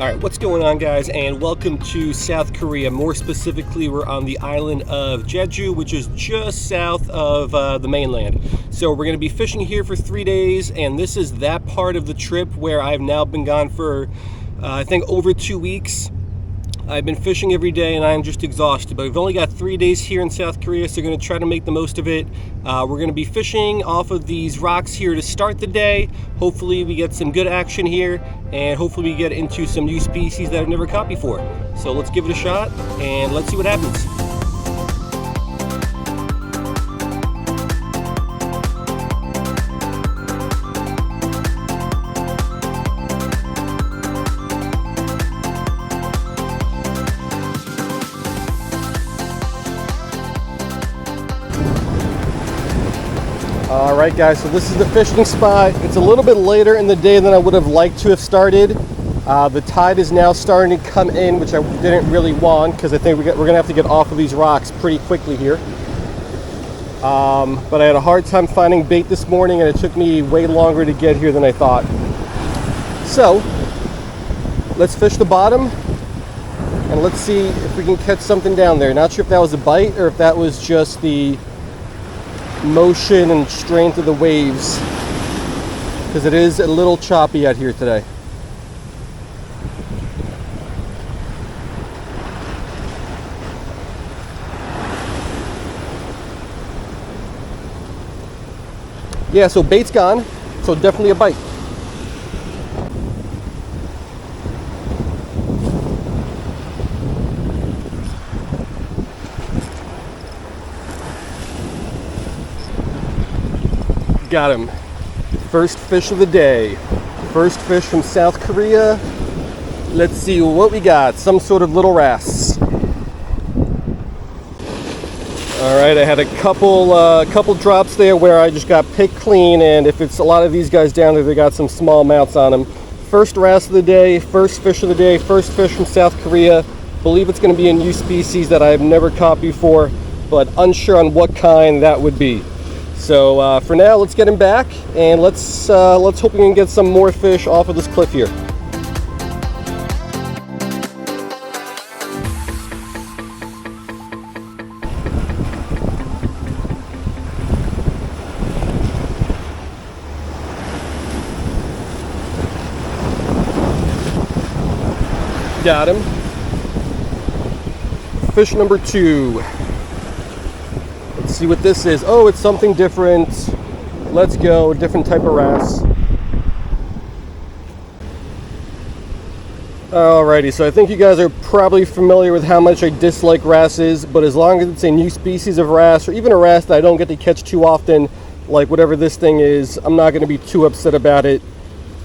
Alright, what's going on, guys, and welcome to South Korea. More specifically, we're on the island of Jeju, which is just south of the mainland. So we're going to be fishing here for 3 days, and this is that part of the trip where I've now been gone for, I think, over 2 weeks. I've been fishing every day and I'm just exhausted, but we've only got 3 days here in South Korea, so we're going to try to make the most of it. We're going to be fishing off of these rocks here to start the day. Hopefully we get some good action here, and hopefully we get into some new species that I've never caught before. So let's give it a shot and let's see what happens. Alright guys, so this is the fishing spot. It's a little bit later in the day than I would have liked to have started. The tide is now starting to come in, which I didn't really want because I think we're going to have to get off of these rocks pretty quickly here. But I had a hard time finding bait this morning, and it took me way longer to get here than I thought. So, let's fish the bottom and let's see if we can catch something down there. Not sure if that was a bite or if that was just the motion and strength of the waves, because it is a little choppy out here today. Yeah, so bait's gone, so definitely a bite. Got him. First fish of the day. First fish from South Korea. Let's see what we got. Some sort of little wrasse. Alright, I had a couple drops there where I just got picked clean, and if it's a lot of these guys down there, they got some small mouths on them. First wrasse of the day, first fish of the day, first fish from South Korea. Believe it's going to be a new species that I've never caught before, but unsure on what kind that would be. So for now, let's get him back, and let's hope we can get some more fish off of this cliff here. Got him. Fish number 2. Let's see what this is. Oh, it's something different. Let's go. Different type of wrasse. Alrighty, so I think you guys are probably familiar with how much I dislike wrasses, but as long as it's a new species of wrasse, or even a wrasse that I don't get to catch too often, like whatever this thing is, I'm not going to be too upset about it.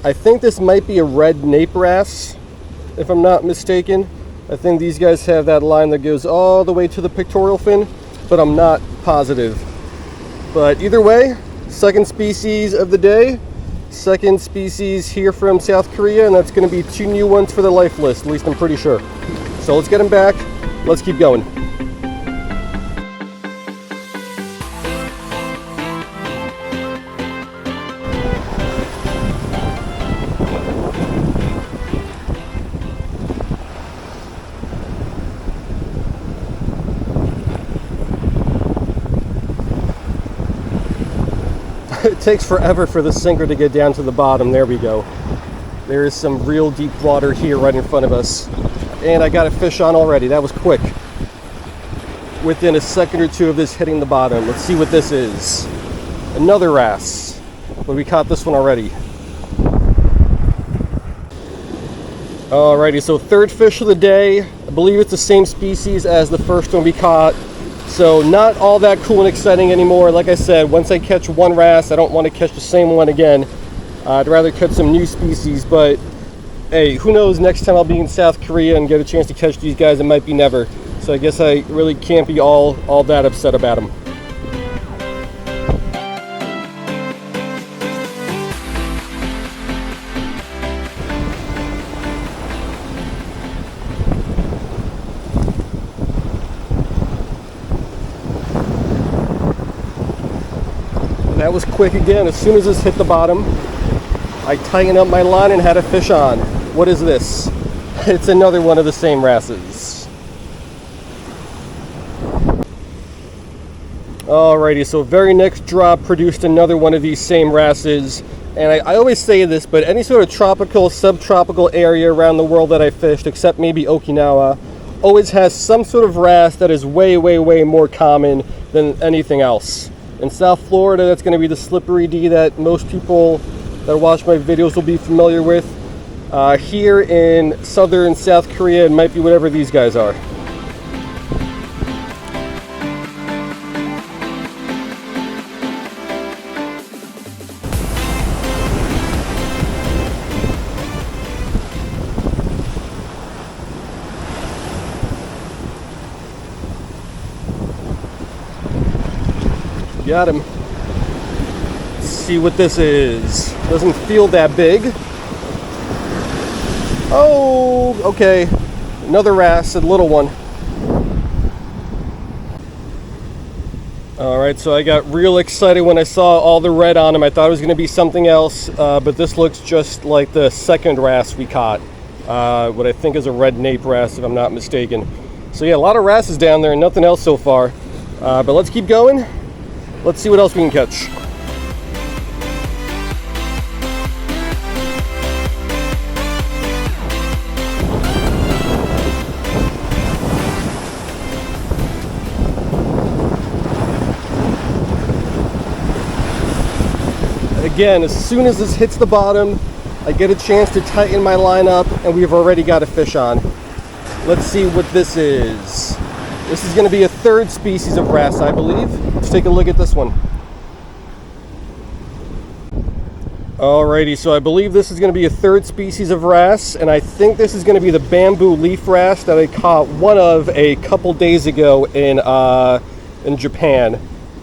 I think this might be a red nape wrasse, if I'm not mistaken. I think these guys have that line that goes all the way to the pectoral fin, but I'm not positive. But either way, second species of the day, second species here from South Korea, and that's going to be 2 new ones for the life list, at least I'm pretty sure. So let's get them back, let's keep going. It takes forever for the sinker to get down to the bottom. There we go. There is some real deep water here right in front of us. And I got a fish on already. That was quick. Within a second or two of this hitting the bottom. Let's see what this is. Another wrasse. But we caught this one already. Alrighty, so third fish of the day. I believe it's the same species as the first one we caught. So not all that cool and exciting anymore. Like I said, once I catch one wrasse, I don't want to catch the same one again. I'd rather catch some new species, but hey, who knows, next time I'll be in South Korea and get a chance to catch these guys, it might be never. So I guess I really can't be all that upset about them. That was quick again. As soon as this hit the bottom, I tightened up my line and had a fish on. What is this? it's another one of the same wrasses. Alrighty, so very next drop produced another one of these same wrasses. And I always say this, but any sort of tropical, subtropical area around the world that I fished, except maybe Okinawa, always has some sort of wrasse that is way, way, way more common than anything else. In South Florida, that's going to be the slippery D that most people that watch my videos will be familiar with. Here in southern South Korea, it might be whatever these guys are. Got him. Let's see what this is. Doesn't feel that big. Oh, okay. Another wrasse, a little one. Alright, so I got real excited when I saw all the red on him. I thought it was going to be something else, but this looks just like the second wrasse we caught. What I think is a red nape wrasse, if I'm not mistaken. So yeah, a lot of wrasses down there and nothing else so far. But let's keep going. Let's see what else we can catch. Again, as soon as this hits the bottom, I get a chance to tighten my line up, and we've already got a fish on. Let's see what this is. This is going to be a third species of wrasse, I believe. Let's take a look at this one. Alrighty, so I believe this is going to be a third species of wrasse, and I think this is going to be the bamboo leaf wrasse that I caught one of a couple days ago in Japan.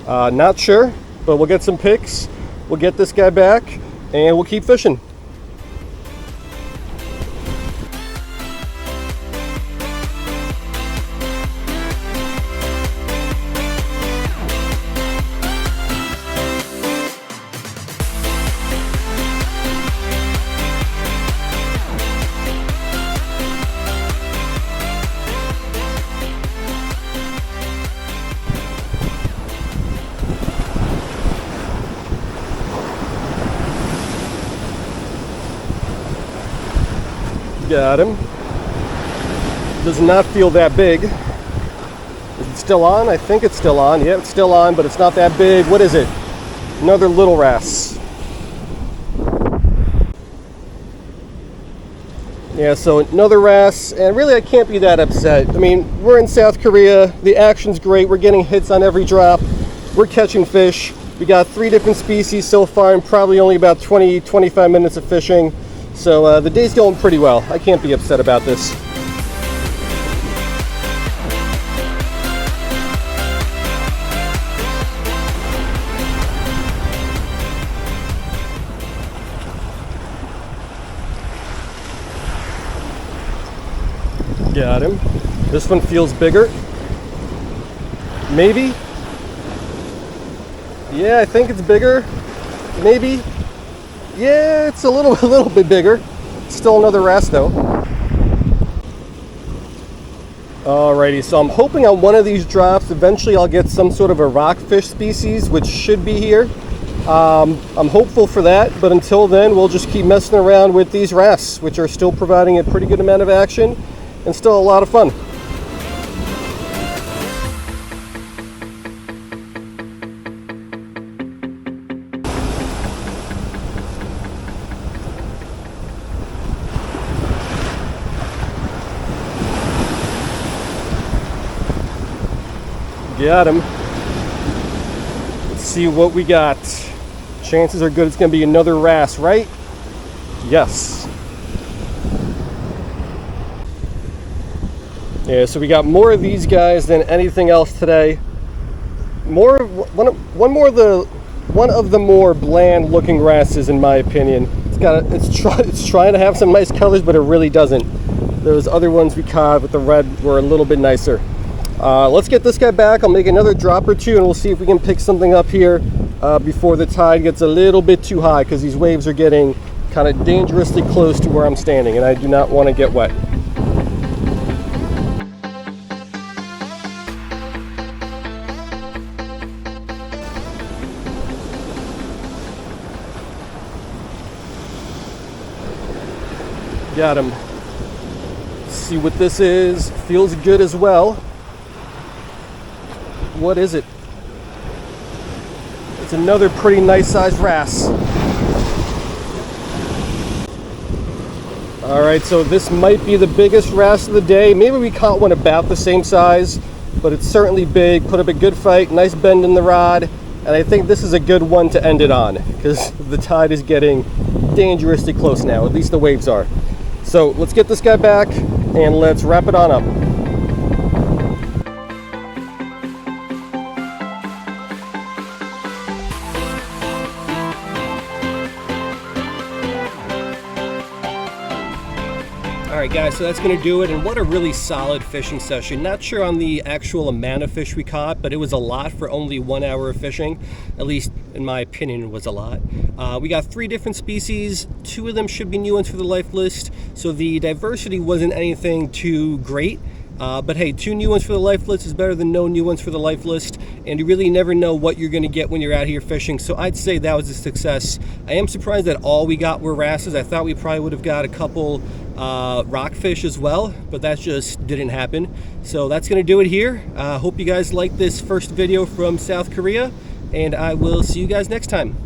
Not sure, but we'll get some pics. We'll get this guy back, and we'll keep fishing. Got him. Does not feel that big. Is it still on? I think it's still on. Yeah, it's still on, but it's not that big. What is it? Another little wrasse. Yeah, so another wrasse, and really I can't be that upset. I mean, we're in South Korea. The action's great. We're getting hits on every drop. We're catching fish. We got 3 different species so far and probably only about 20-25 minutes of fishing. So the day's going pretty well. I can't be upset about this. Got him. This one feels bigger. Maybe. Yeah, I think it's bigger. Maybe. Yeah, it's a little bit bigger. Still another wrasse though. Alrighty, so I'm hoping on one of these drops eventually I'll get some sort of a rockfish species, which should be here. I'm hopeful for that, but until then we'll just keep messing around with these wrasse, which are still providing a pretty good amount of action and still a lot of fun. Got him. Let's see what we got. Chances are good it's going to be another wrasse, right? Yes. Yeah, so we got more of these guys than anything else today. One of the more bland looking wrasses in my opinion. It's trying to have some nice colors, but it really doesn't. Those other ones we caught with the red were a little bit nicer. Let's get this guy back. I'll make another drop or two and we'll see if we can pick something up here before the tide gets a little bit too high, because these waves are getting kind of dangerously close to where I'm standing and I do not want to get wet. got him. See what this is. Feels good as well. What is it? It's another pretty nice sized wrasse. All right, so this might be the biggest wrasse of the day. Maybe we caught one about the same size, but it's certainly big. Put up a good fight, nice bend in the rod, and I think this is a good one to end it on because the tide is getting dangerously close now. At least the waves are. So let's get this guy back and let's wrap it on up. Alright guys, so that's going to do it, and what a really solid fishing session. Not sure on the actual amount of fish we caught, but it was a lot for only 1 hour of fishing. At least in my opinion it was a lot. We got 3 different species. 2 of them should be new ones for the life list, so the diversity wasn't anything too great. But hey, 2 new ones for the life list is better than no new ones for the life list, and you really never know what you're going to get when you're out here fishing, so I'd say that was a success. I am surprised that all we got were wrasses. I thought we probably would have got a couple rockfish as well, but that just didn't happen. So that's going to do it here. Hope you guys liked this first video from South Korea, and I will see you guys next time.